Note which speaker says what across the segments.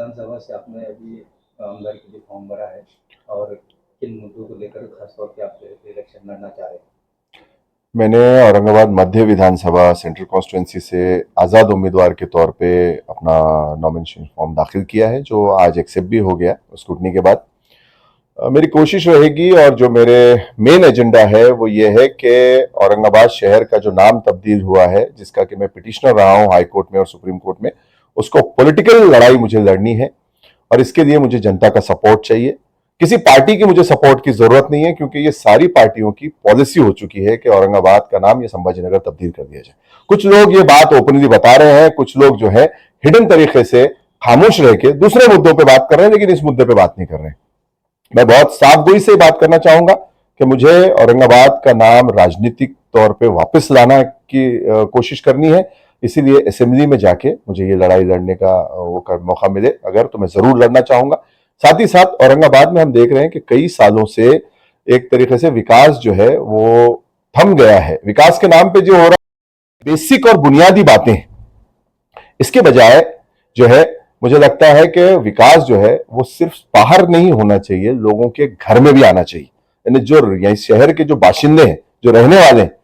Speaker 1: विधानसभा से आपने अभी आमदार के लिए फॉर्म भरा है और किन मुद्दों को लेकर खासतौर पे आप इलेक्शन लड़ना चाह रहे हैं?
Speaker 2: मैंने औरंगाबाद मध्य विधानसभा सेंट्रल कॉन्स्टिट्यूंसी से आज़ाद उम्मीदवार के तौर पे अपना नॉमिनेशन फॉर्म दाखिल किया है, जो आज एक्सेप्ट भी हो गया स्क्रूटनी के बाद। मेरी कोशिश रहेगी और जो मेरे मेन एजेंडा है वो ये है कि औरंगाबाद शहर का जो नाम तब्दील हुआ है, जिसका कि मैं पिटिशनर रहा हूँ हाई कोर्ट में और सुप्रीम कोर्ट में, उसको पॉलिटिकल लड़ाई मुझे लड़नी है और इसके लिए मुझे जनता का सपोर्ट चाहिए। किसी पार्टी की मुझे सपोर्ट की जरूरत नहीं है, क्योंकि ये सारी पार्टियों की पॉलिसी हो चुकी है कि औरंगाबाद का नाम ये संभाजीनगर तब्दील कर दिया जाए। कुछ लोग ये बात ओपनली बता रहे हैं, कुछ लोग जो है हिडन तरीके से खामोश रह के दूसरे मुद्दों पे बात कर रहे हैं, लेकिन इस मुद्दे पे बात नहीं कर रहे हैं। मैं बहुत साफगोई से बात करना चाहूंगा कि मुझे औरंगाबाद का नाम राजनीतिक तौर पे वापस लाना की कोशिश करनी है। इसीलिए असेंबली में जाके मुझे ये लड़ाई लड़ने का मौका मिले अगर, तो मैं जरूर लड़ना चाहूंगा। साथ ही साथ औरंगाबाद में हम देख रहे हैं कि कई सालों से एक तरीके से विकास जो है वो थम गया है। विकास के नाम पे जो हो रहा है बेसिक और बुनियादी बातें, इसके बजाय जो है मुझे लगता है कि विकास जो है वो सिर्फ बाहर नहीं होना चाहिए, लोगों के घर में भी आना चाहिए। यानी जो यही शहर के जो बाशिंदे हैं, जो रहने वाले हैं,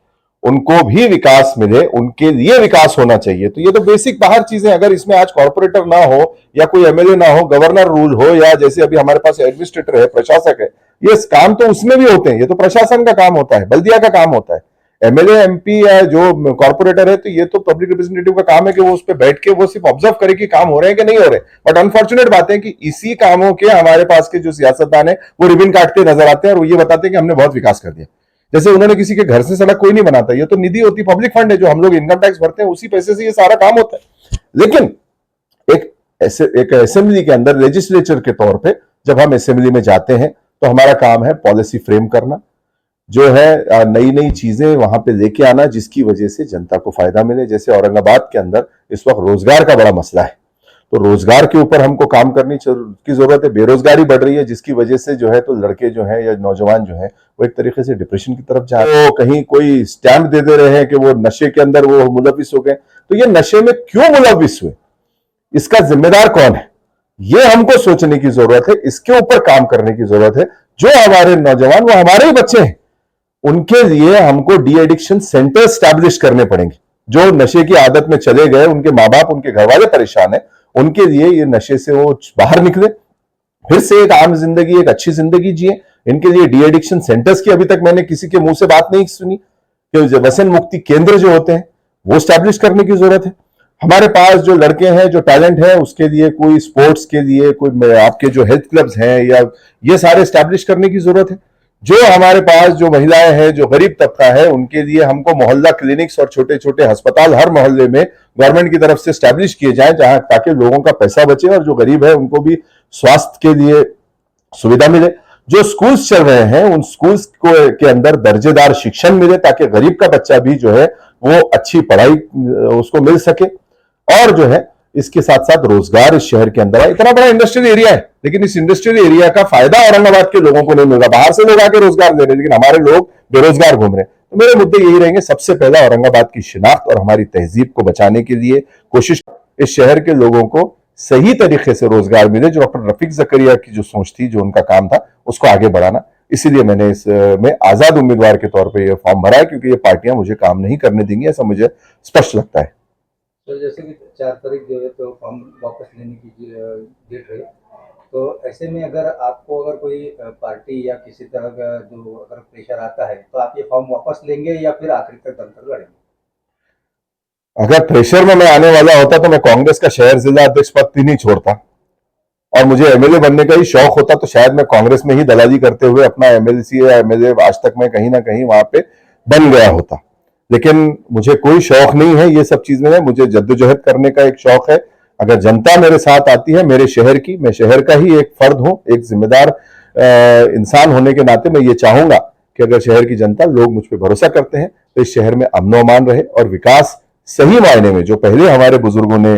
Speaker 2: उनको भी विकास मिले, उनके लिए विकास होना चाहिए। तो ये तो बेसिक बाहर चीजें, अगर इसमें आज कॉर्पोरेटर ना हो या कोई एमएलए ना हो, गवर्नर रूल हो, या जैसे अभी हमारे पास एडमिनिस्ट्रेटर है, प्रशासक है, ये काम तो उसमें भी होते हैं। ये तो प्रशासन का काम होता है, बल्दिया का काम होता है। एमएलए एमपी या जो कॉर्पोरेटर है, तो ये तो पब्लिक रिप्रेजेंटेटिव का काम है कि वो उस पर बैठ के वो सिर्फ ऑब्जर्व करे कि काम हो रहे हैं कि नहीं हो रहे। बट अनफॉर्चुनेट बात है कि इसी कामों के हमारे पास के जो सियासतदान है वो रिबन काटते नजर आते हैं और वो ये बताते हैं कि हमने बहुत विकास कर दिया। जैसे उन्होंने किसी के घर से सड़क कोई नहीं बनाता, ये तो निधि होती, पब्लिक फंड है, जो हम लोग इनकम टैक्स भरते हैं, उसी पैसे से ये सारा काम होता है। लेकिन एक असेंबली के अंदर लेजिस्लेचर के तौर पे जब हम असेंबली में जाते हैं तो हमारा काम है पॉलिसी फ्रेम करना, जो है नई नई चीजें वहां पे लेके आना, जिसकी वजह से जनता को फायदा मिले। जैसे औरंगाबाद के अंदर इस वक्त रोजगार का बड़ा मसला है, तो रोजगार के ऊपर हमको काम करने की जरूरत है। बेरोजगारी बढ़ रही है, जिसकी वजह से जो है तो लड़के जो है या नौजवान जो है वो एक तरीके से डिप्रेशन की तरफ जा रहे हैं। तो कहीं कोई स्टैंप दे रहे हैं कि वो नशे के अंदर वो मुलविस हो गए, तो ये नशे में क्यों मुलविस हुए, इसका जिम्मेदार कौन है, ये हमको सोचने की जरूरत है, इसके ऊपर काम करने की जरूरत है। जो हमारे नौजवान, वो हमारे ही बच्चे हैं, उनके लिए हमको डी एडिक्शन सेंटर स्टैब्लिश करने पड़ेंगे। जो नशे की आदत में चले गए, उनके माँ बाप, उनके घर वाले परेशान है, उनके लिए ये नशे से वो बाहर निकले, फिर से एक आम जिंदगी, एक अच्छी जिंदगी जिए। इनके लिए डी एडिक्शन सेंटर्स की अभी तक मैंने किसी के मुंह से बात नहीं सुनी कि व्यसन मुक्ति केंद्र जो होते हैं वो स्टैब्लिश करने की जरूरत है। हमारे पास जो लड़के हैं, जो टैलेंट है, उसके लिए कोई स्पोर्ट्स के लिए कोई आपके जो हेल्थ क्लब्स हैं, या ये सारे स्टैब्लिश करने की जरूरत है। जो हमारे पास जो महिलाएं हैं, जो गरीब तबका है, उनके लिए हमको मोहल्ला क्लिनिक्स और छोटे छोटे अस्पताल हर मोहल्ले में गवर्नमेंट की तरफ से स्टैब्लिश किए जाएं, जहां ताकि लोगों का पैसा बचे और जो गरीब है उनको भी स्वास्थ्य के लिए सुविधा मिले। जो स्कूल्स चल रहे हैं, उन स्कूल्स को के अंदर दर्जेदार शिक्षण मिले, ताकि गरीब का बच्चा भी जो है वो अच्छी पढ़ाई उसको मिल सके। और जो है इसके साथ साथ रोजगार इस शहर के अंदर है। इतना बड़ा इंडस्ट्रियल एरिया है, लेकिन इस इंडस्ट्रियल एरिया का फायदा औरंगाबाद के लोगों को नहीं मिल रहा। बाहर से लोग आके रोजगार ले रहे हैं, लेकिन हमारे लोग बेरोजगार घूम रहे हैं। तो मेरे मुद्दे यही रहेंगे, सबसे पहला औरंगाबाद की शिनाख्त और हमारी तहजीब को बचाने के लिए कोशिश, इस शहर के लोगों को सही तरीके से रोजगार मिले। जो डॉक्टर रफीक जकरिया की जो सोच थी, जो उनका काम था, उसको आगे बढ़ाना। इसीलिए मैंने इसमें आजाद उम्मीदवार के तौर पर यह फॉर्म भरा है, क्योंकि ये पार्टियां मुझे काम नहीं करने देंगी, ऐसा मुझे स्पष्ट लगता है।
Speaker 1: तो जैसे कि 4 तारीख जो है तो फॉर्म वापस लेने की डेट है, तो ऐसे में अगर आपको अगर कोई पार्टी या किसी तरह का जो अगर प्रेशर आता है, तो आप ये फॉर्म वापस लेंगे या फिर आखिर तक दमकर लड़ेंगे?
Speaker 2: अगर प्रेशर में मैं आने वाला होता तो मैं कांग्रेस का शहर जिला अध्यक्ष पद ही नहीं छोड़ता, और मुझे एमएलए बनने का ही शौक होता तो शायद मैं कांग्रेस में ही दलाली करते हुए अपना एमएलसी या एमएलए आज तक मैं कहीं ना कहीं वहां पे बन गया होता। लेकिन मुझे कोई शौक नहीं है ये सब चीज में, मुझे जद्दोजहद करने का एक शौक है। अगर जनता मेरे साथ आती है, मेरे शहर की, मैं शहर का ही एक फर्द हूं, एक जिम्मेदार इंसान होने के नाते मैं ये चाहूंगा कि अगर शहर की जनता, लोग मुझ पर भरोसा करते हैं, तो इस शहर में अमन अमान रहे और विकास सही मायने में जो पहले हमारे बुजुर्गों ने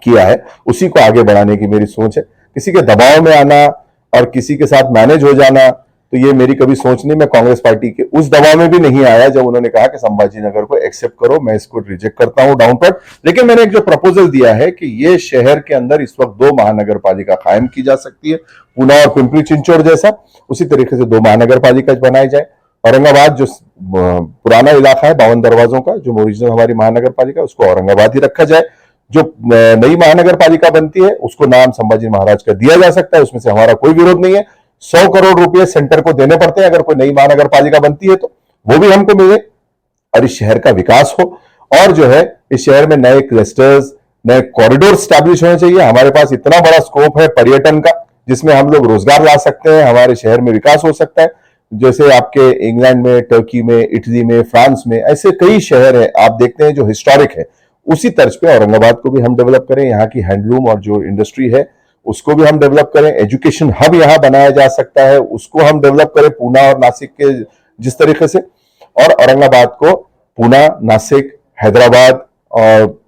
Speaker 2: किया है उसी को आगे बढ़ाने की मेरी सोच है। किसी के दबाव में आना और किसी के साथ मैनेज हो जाना, तो ये मेरी कभी सोच नहीं, मैं कांग्रेस पार्टी के उस दबाव में भी नहीं आया जब उन्होंने कहा कि संभाजी नगर को एक्सेप्ट करो, मैं इसको रिजेक्ट करता हूं डाउनवर्ड। लेकिन मैंने एक जो प्रपोजल दिया है कि ये शहर के अंदर इस वक्त 2 महानगर पालिका कायम की जा सकती है, पुणे और पिंपरी चिंचोड़ जैसा, उसी तरीके से 2 महानगर पालिका बनाई जाए। औरंगाबाद जो पुराना इलाका है 52 दरवाजों का, जो ओरिजिनल हमारी महानगर पालिका, उसको औरंगाबाद ही रखा जाए। जो नई महानगर पालिका बनती है उसको नाम संभाजी महाराज का दिया जा सकता है, उसमें से हमारा कोई विरोध नहीं है। 100 करोड़ रुपए सेंटर को देने पड़ते हैं अगर कोई नई महानगर पालिका बनती है, तो वो भी हमको मिले और इस शहर का विकास हो। और जो है इस शहर में नए क्लस्टर्स, नए कॉरिडोर स्टैब्लिश होने चाहिए। हमारे पास इतना बड़ा स्कोप है पर्यटन का, जिसमें हम लोग रोजगार ला सकते हैं, हमारे शहर में विकास हो सकता है। जैसे आपके इंग्लैंड में, टर्की में, इटली में, फ्रांस में ऐसे कई शहर हैं आप देखते हैं जो हिस्टोरिक है। उसी तर्ज पे औरंगाबाद को भी हम डेवलप करें, यहाँ की हैंडलूम और जो इंडस्ट्री है उसको भी हम डेवलप करें। एजुकेशन हब यहाँ बनाया जा सकता है, उसको हम डेवलप करें पुणे और नासिक के जिस तरीके से। और औरंगाबाद को पुणे, नासिक, हैदराबाद और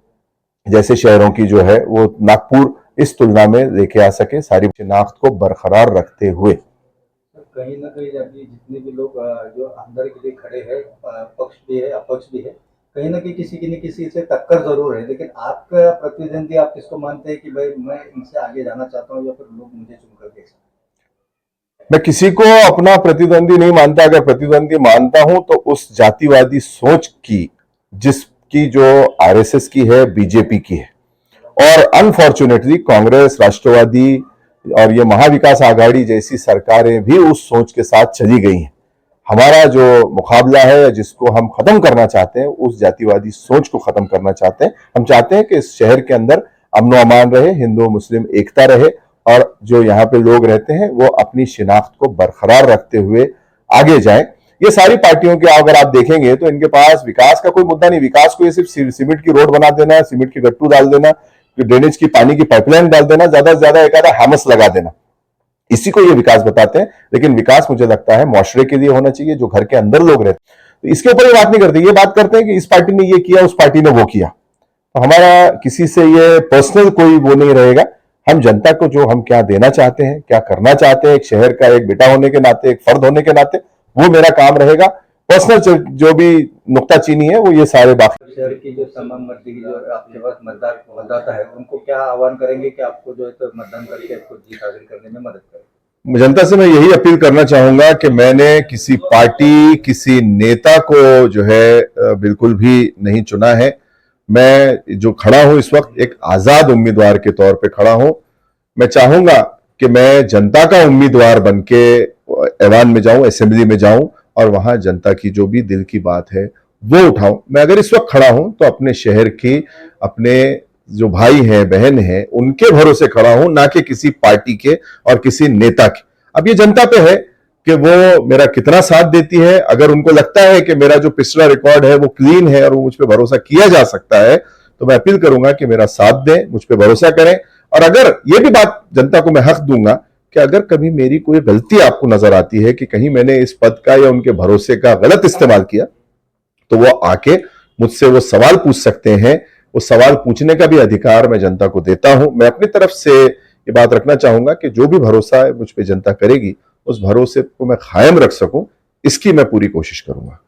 Speaker 2: जैसे शहरों की जो है वो नागपुर इस तुलना में लेके आ सके, सारी शिनाख्त को बरकरार रखते हुए।
Speaker 1: कहीं ना कहीं अभी जितने भी लोग जो अंदर के लिए खड़े हैं, पक्ष भी है अपक्ष भी है, कहीं ना कहीं किसी की न किसी से टक्कर जरूर है, लेकिन आपका प्रतिद्वंदी आप किसको मानते हैं कि भाई मैं इनसे आगे जाना चाहता हूँ या फिर लोग मुझे चुनकर देख सकते हैं?
Speaker 2: मैं किसी को अपना प्रतिद्वंदी नहीं मानता। अगर प्रतिद्वंदी मानता हूं तो उस जातिवादी सोच की जिसकी जो आरएसएस की है, बीजेपी की है, और अनफॉर्चुनेटली कांग्रेस, राष्ट्रवादी और ये महाविकास आघाड़ी जैसी सरकारें भी उस सोच के साथ चली गई हैं। हमारा जो मुकाबला है, जिसको हम खत्म करना चाहते हैं, उस जातिवादी सोच को खत्म करना चाहते हैं। हम चाहते हैं कि इस शहर के अंदर अमन अमान रहे, हिंदू मुस्लिम एकता रहे, और जो यहाँ पे लोग रहते हैं वो अपनी शिनाख्त को बरकरार रखते हुए आगे जाएं। ये सारी पार्टियों के अगर आप देखेंगे तो इनके पास विकास का कोई मुद्दा नहीं। विकास को ये सिर्फ सीमेंट की रोड बना देना, सीमेंट के गट्टू डाल देना, ड्रेनेज की पानी की पाइपलाइन डाल देना, ज्यादा से ज्यादा एक आधा हैमस लगा देना, इसी को ये विकास बताते हैं। लेकिन विकास मुझे लगता है मुआशरे के लिए होना चाहिए, जो घर के अंदर लोग रहते हैं। तो इसके ऊपर ये बात नहीं करते, ये बात करते हैं कि इस पार्टी ने ये किया, उस पार्टी ने वो किया। तो हमारा किसी से ये पर्सनल कोई वो नहीं रहेगा। हम जनता को जो हम क्या देना चाहते हैं, क्या करना चाहते हैं, एक शहर का एक बेटा होने के नाते, एक फर्द होने के नाते, वो मेरा काम रहेगा। पर्सनल जो भी नुक्ताचीनी है वो ये सारे बाकी।
Speaker 1: शहर की जो तमाम मर्जी की जो आपके पास मतदाता है, उनको क्या आह्वान करेंगे कि आपको जो है तो मतदान करके आपको जीत हासिल करने में मदद करें?
Speaker 2: जनता से मैं यही अपील करना चाहूंगा कि मैंने किसी पार्टी, किसी नेता को जो है बिल्कुल भी नहीं चुना है। मैं जो खड़ा हूं इस वक्त एक आजाद उम्मीदवार के तौर पे खड़ा हूं। मैं चाहूंगा कि मैं जनता का उम्मीदवार बनके ऐवान में जाऊं, असेंबली में जाऊं और वहां जनता की जो भी दिल की बात है वो उठाऊं। मैं अगर इस वक्त खड़ा हूं तो अपने शहर की, अपने जो भाई हैं, बहन हैं, उनके भरोसे खड़ा हूं, ना कि किसी पार्टी के और किसी नेता के। अब ये जनता पे है कि वो मेरा कितना साथ देती है। अगर उनको लगता है कि मेरा जो पिछला रिकॉर्ड है वो क्लीन है और वो मुझ पर भरोसा किया जा सकता है, तो मैं अपील करूंगा कि मेरा साथ दें, मुझ पर भरोसा करें। और अगर ये भी बात जनता को मैं हक दूंगा कि अगर कभी मेरी कोई गलती आपको नजर आती है कि कहीं मैंने इस पद का या उनके भरोसे का गलत इस्तेमाल किया, तो वो आके मुझसे वो सवाल पूछ सकते हैं। वो सवाल पूछने का भी अधिकार मैं जनता को देता हूं। मैं अपनी तरफ से ये बात रखना चाहूंगा कि जो भी भरोसा है मुझ पे जनता करेगी, उस भरोसे को मैं कायम रख सकूं, इसकी मैं पूरी कोशिश करूंगा।